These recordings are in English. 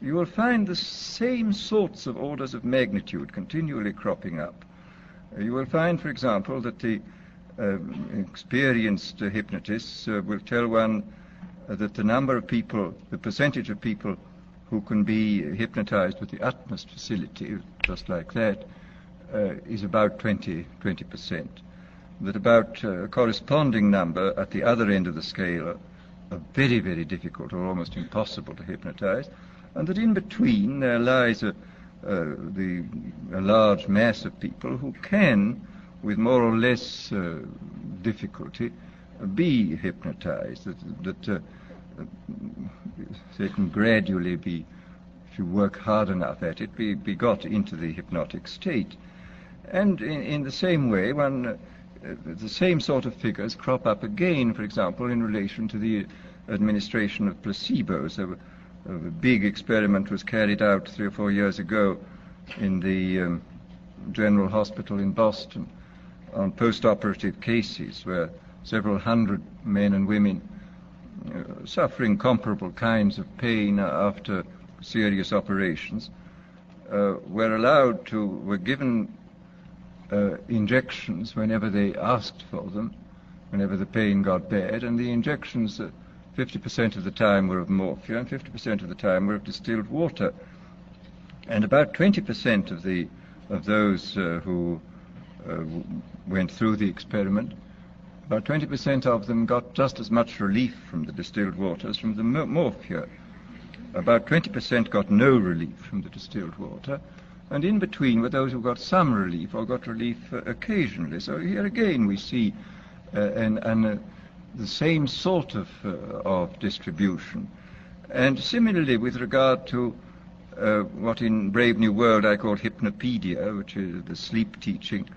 you will find the same sorts of orders of magnitude continually cropping up. You will find, for example, that the experienced hypnotists will tell one that the number of people, the percentage of people who can be hypnotized with the utmost facility, just like that, is about 20%. That about a corresponding number at the other end of the scale are very, very difficult or almost impossible to hypnotize, and that in between there lies a large mass of people who can, with more or less difficulty, be hypnotized, that they can gradually be, if you work hard enough at it, be got into the hypnotic state. And in the same way, the same sort of figures crop up again, for example, in relation to the administration of placebos. A big experiment was carried out 3 or 4 years ago in the General Hospital in Boston on post-operative cases where several hundred men and women suffering comparable kinds of pain after serious operations were given injections whenever they asked for them, whenever the pain got bad, and the injections 50% of the time were of morphia and 50% of the time were of distilled water. And about 20% of those who went through the experiment, about 20% of them got just as much relief from the distilled water as from the morphia. About 20% got no relief from the distilled water, and in between were those who got some relief or got relief occasionally. So here again we see the same sort of distribution. And similarly with regard to what in Brave New World I call hypnopedia, which is the sleep teaching,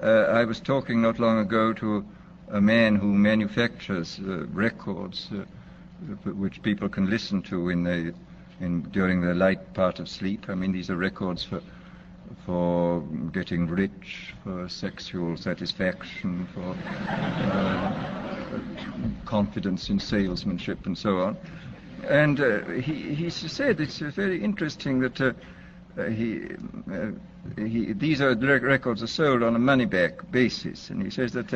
I was talking not long ago to a man who manufactures records which people can listen to during the light part of sleep. I mean, these are records for getting rich, for sexual satisfaction, for confidence in salesmanship, and so on. And he said it's very interesting that these records are sold on a money-back basis, and he says that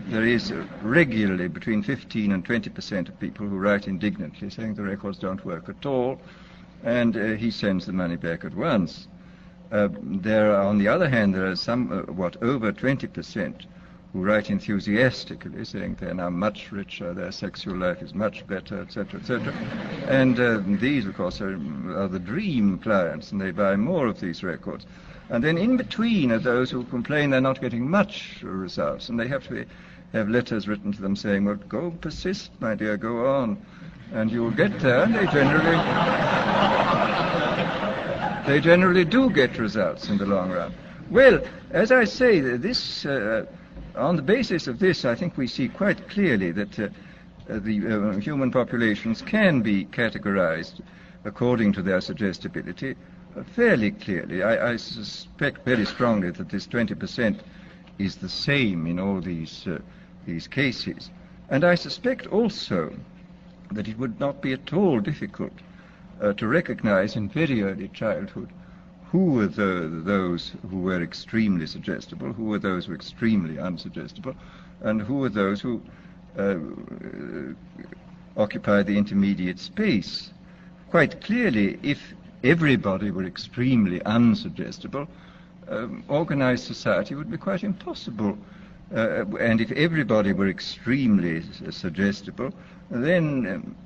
there is regularly between 15 and 20% of people who write indignantly saying the records don't work at all, and he sends the money back at once. On the other hand, there are some, over 20% who write enthusiastically, saying they're now much richer, their sexual life is much better, etc., etc. And these, of course, are the dream clients, and they buy more of these records. And then in between are those who complain they're not getting much results, and they have to have letters written to them saying, well, go persist, my dear, go on, and you'll get there. And they generally do get results in the long run. Well, as I say, this on the basis of this, I think we see quite clearly that the human populations can be categorized according to their suggestibility fairly clearly. I suspect very strongly that this 20% is the same in all these cases. And I suspect also that it would not be at all difficult to recognize in very early childhood who were those who were extremely suggestible, who were those who were extremely unsuggestible, and who were those who occupied the intermediate space. Quite clearly, if everybody were extremely unsuggestible, organized society would be quite impossible. And if everybody were extremely suggestible, then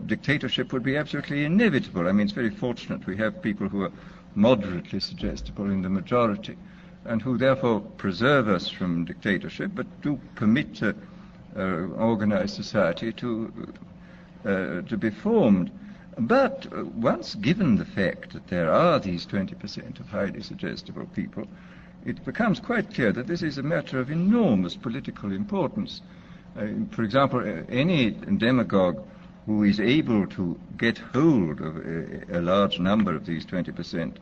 dictatorship would be absolutely inevitable. I mean, it's very fortunate we have people who are moderately suggestible in the majority, and who therefore preserve us from dictatorship, but do permit organized society to be formed. But once given the fact that there are these 20% of highly suggestible people, it becomes quite clear that this is a matter of enormous political importance. For example, any demagogue who is able to get hold of a large number of these 20%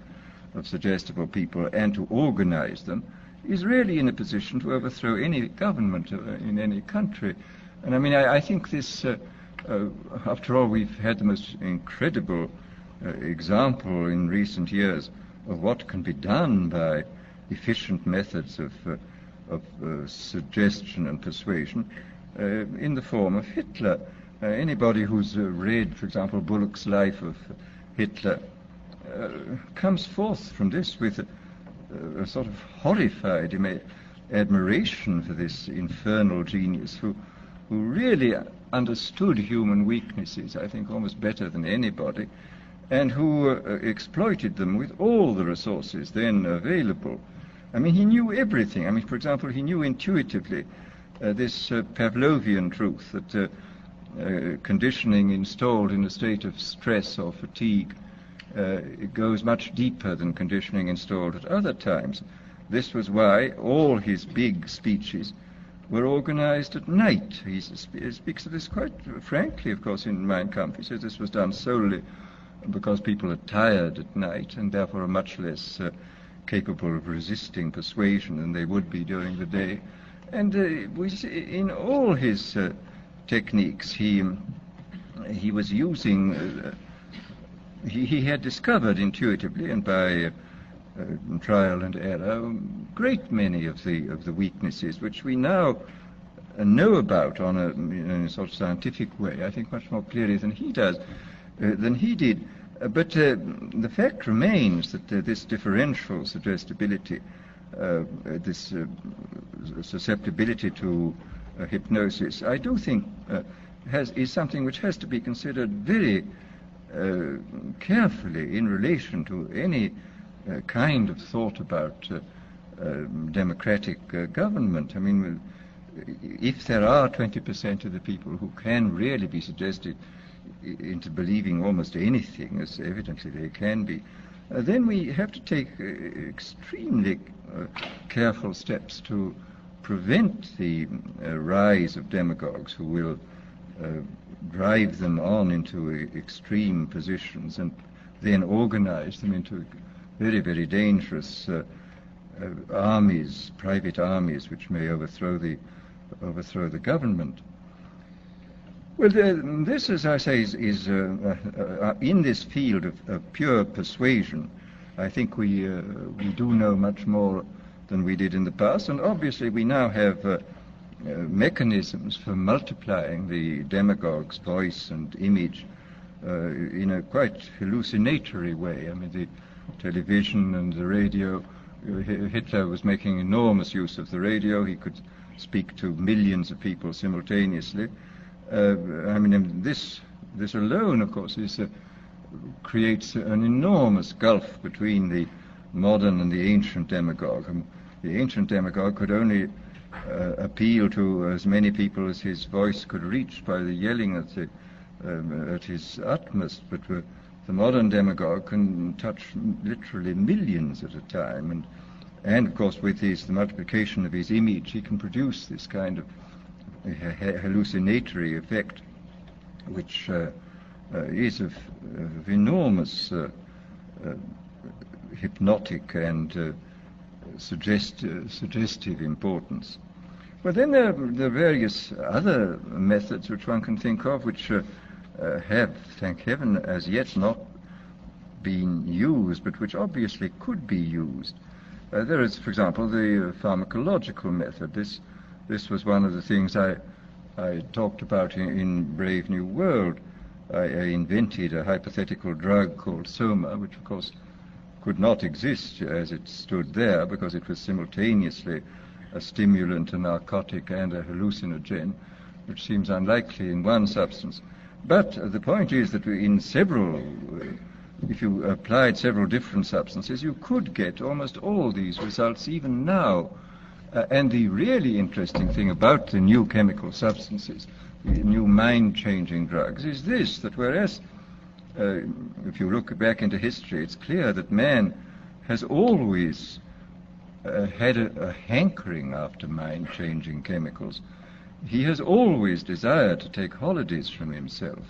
of suggestible people and to organize them is really in a position to overthrow any government in any country. And I mean, I think this After all, we've had the most incredible example in recent years of what can be done by efficient methods of suggestion and persuasion in the form of Hitler. Anybody who's read, for example, Bullock's Life of Hitler comes forth from this with a sort of horrified admiration for this infernal genius who really understood human weaknesses, I think, almost better than anybody, and who exploited them with all the resources then available. I mean, he knew everything. I mean, for example, he knew intuitively this Pavlovian truth that conditioning installed in a state of stress or fatigue it goes much deeper than conditioning installed at other times. This was why all his big speeches were organized at night. He speaks of this quite frankly, of course, in Mein Kampf. He says this was done solely because people are tired at night and therefore are much less capable of resisting persuasion than they would be during the day. And we see in all his techniques, he was using, he had discovered intuitively and by trial and error great many of the weaknesses which we now know about in a sort of scientific way, I think much more clearly than he did. But the fact remains that this differential suggestibility, this susceptibility to hypnosis, I do think is something which has to be considered very carefully in relation to any kind of thought about democratic government. I mean, if there are 20% of the people who can really be suggested into believing almost anything, as evidently they can be, then we have to take extremely careful steps to prevent the rise of demagogues who will drive them on into extreme positions and then organize them into very, very dangerous armies, private armies, which may overthrow the government. Well, this, as I say, is in this field of pure persuasion. I think we do know much more than we did in the past, and obviously we now have mechanisms for multiplying the demagogue's voice and image in a quite hallucinatory way. I mean, the television and the radio, Hitler was making enormous use of the radio. He could speak to millions of people simultaneously. I mean, this alone, of course, creates an enormous gulf between the modern and the ancient demagogue. The ancient demagogue could only appeal to as many people as his voice could reach by the yelling at his utmost, but the modern demagogue can touch literally millions at a time, and of course with the multiplication of his image, he can produce this kind of hallucinatory effect, which is of enormous hypnotic and suggestive importance. But then there are various other methods which one can think of, which have, thank heaven, as yet not been used, but which obviously could be used. There is, for example, the pharmacological method. This was one of the things I talked about in Brave New World. I invented a hypothetical drug called Soma, which of course could not exist as it stood there because it was simultaneously a stimulant, a narcotic, and a hallucinogen, which seems unlikely in one substance. But the point is that in several, if you applied several different substances, you could get almost all these results even now. And the really interesting thing about the new chemical substances, the new mind-changing drugs, is this, that whereas if you look back into history, it's clear that man has always had a hankering after mind-changing chemicals. He has always desired to take holidays from himself.